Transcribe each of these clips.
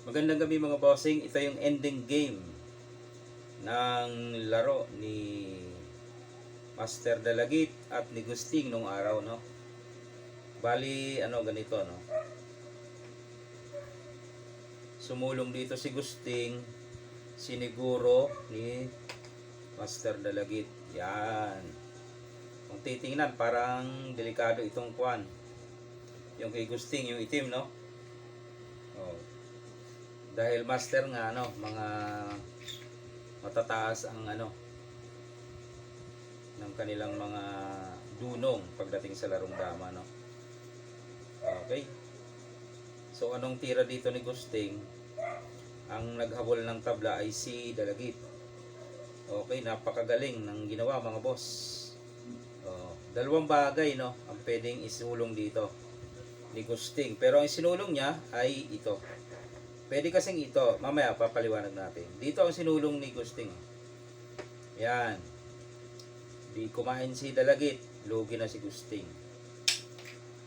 Magandang gabi mga bossing. Ito yung ending game ng laro ni Master Dalagit at ni Gusting nung araw, no? Bali, ganito, no? Sumulong dito si Gusting, siniguro ni Master Dalagit. Yan. Kung titingnan, parang delikado itong kwan. Yung kay Gusting, yung itim, no? Oh. Dahil master nga, mga matataas ang ng kanilang mga dunong pagdating sa larong dama, no? Okay. So anong tira dito ni Gusting? Ang naghabol ng tabla ay si Dalagit. Okay, napakagaling ng ginawa mga boss. Dalawang bagay, no, ang pwedeng isulong dito ni Gusting. Pero ang sinulong niya ay ito. Pwede kasing ito, mamaya papaliwanag natin. Dito ang sinulong ni Gusting. Yan. Di kumain si Dalagit, lugi na si Gusting.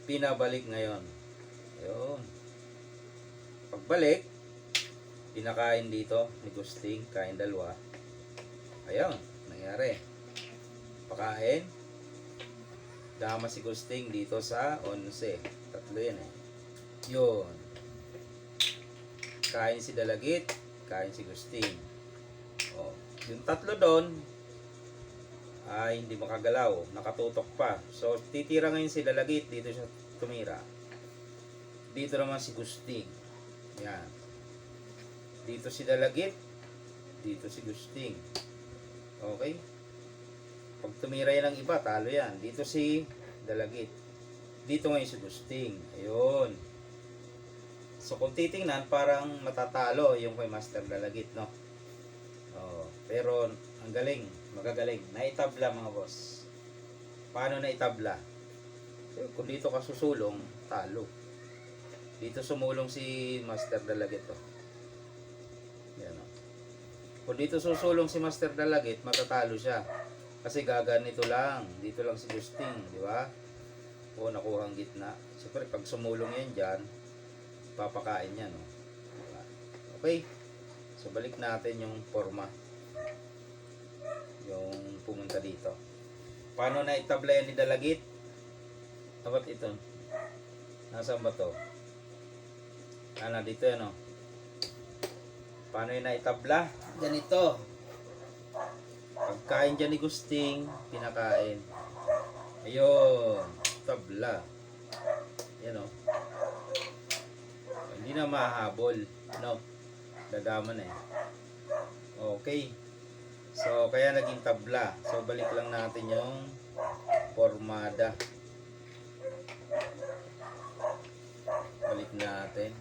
Pinabalik ngayon. Ayun. Pagbalik, pinakain dito ni Gusting, kain dalawa. Ayun, nangyari. Pakain. Dama si Gusting dito sa 11. Tatlo yan eh. Yun. Kain si Dalagit, kain si Gusting. Yung tatlo doon ay hindi makagalaw, nakatutok pa. So titira ngayon si Dalagit, dito siya tumira. Dito naman si Gusting. Yan. Dito si Dalagit, dito si Gusting. Okay? Pag tumira yan ng iba, talo yan. Dito si Dalagit. Dito ngayon si Gusting. Ayun. So kung titingnan, parang matatalo yung kay Master Dalagit, no? Pero ang galing, magagaling. Naitabla mga boss. Paano naitabla? So, kung dito ka susulong, talo. Dito sumulong si Master Dalagit, to. Yan, no? Kung dito susulong si Master Dalagit, matatalo siya. Kasi gaganito lang. Dito lang si Gusting, di ba? Nakuha ang gitna. Siyempre, pag sumulong yan dyan, papakain niya, no? Okay. So balik natin yung forma. Yung pumunta dito. Paano na itabla yan ni Dalagit? Dapat ito. Nasaan ba to? Dito yan, no? Paano yun na itabla? Ganito. Pagkain dyan ni Gusting, pinakain. Ayun. Tabla. Yan, no? Hindi na mahabol, no? Dadama na eh. Okay. So kaya naging tabla. So balik lang natin yung formada. Balik natin.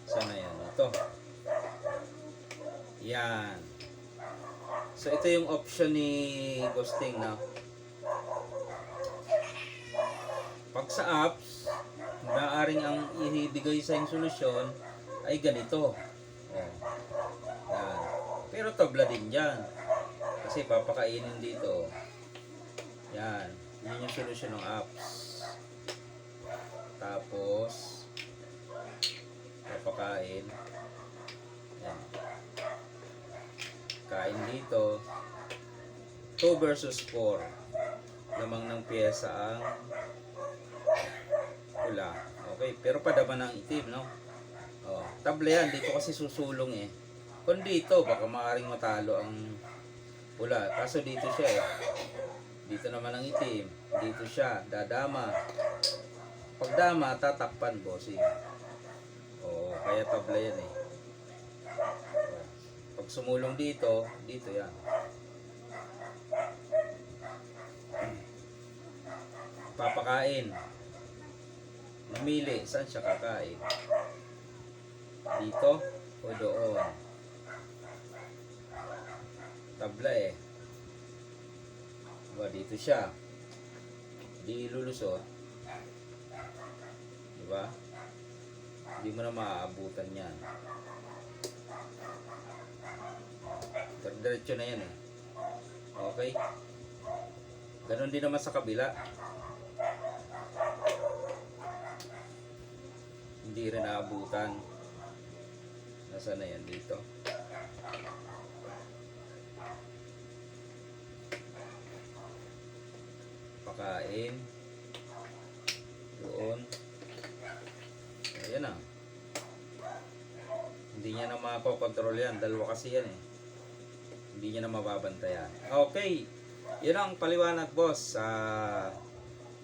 Sana yan. Ito. Yan. So ito yung option ni Gusting, no? Pag sa apps, maaaring ang ibigay sa yung solusyon ay ganito. Yan. Pero tabla din dyan. Kasi papakainin dito. Yan. Yan yung solusyon ng apps. Tapos, papakain. Yan. Kain dito. 2 versus 4. Lamang ng pyesa ang pula. Okay, pero padaman ng itim, no? Tabla yan. Dito kasi susulong eh. Kung dito, baka maaaring matalo ang pula. Kaso dito siya eh. Dito naman ang itim. Dito siya. Dadama. Pag dama, tatakpan, bossing. Kaya tabla yan eh. Pag sumulong dito, dito yan. Papakain. Mamili, saan siya kakain? Dito o doon? Tabla eh. Diba, dito siya. Di lulusot. Diba? Hindi mo na maaabutan yan. Diretso na yan eh. Okay? Ganon din naman sa kabila. Hindi rin naabutan. Nasaan na yan dito? Pakain. Doon. Ayan na. Hindi niya na makokontrol yan. Dalawa kasi yan eh. Hindi niya na mababantayan. Okay. Yun ang paliwanag, boss, sa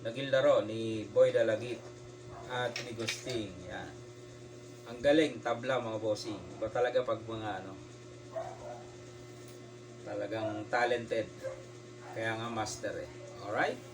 naging laro ni Boy Dalagit at ni Gusting. Yan. Ang galing, tabla mga bossing. Iba talaga pag mga ano, talagang talented. Kaya nga master eh. Alright?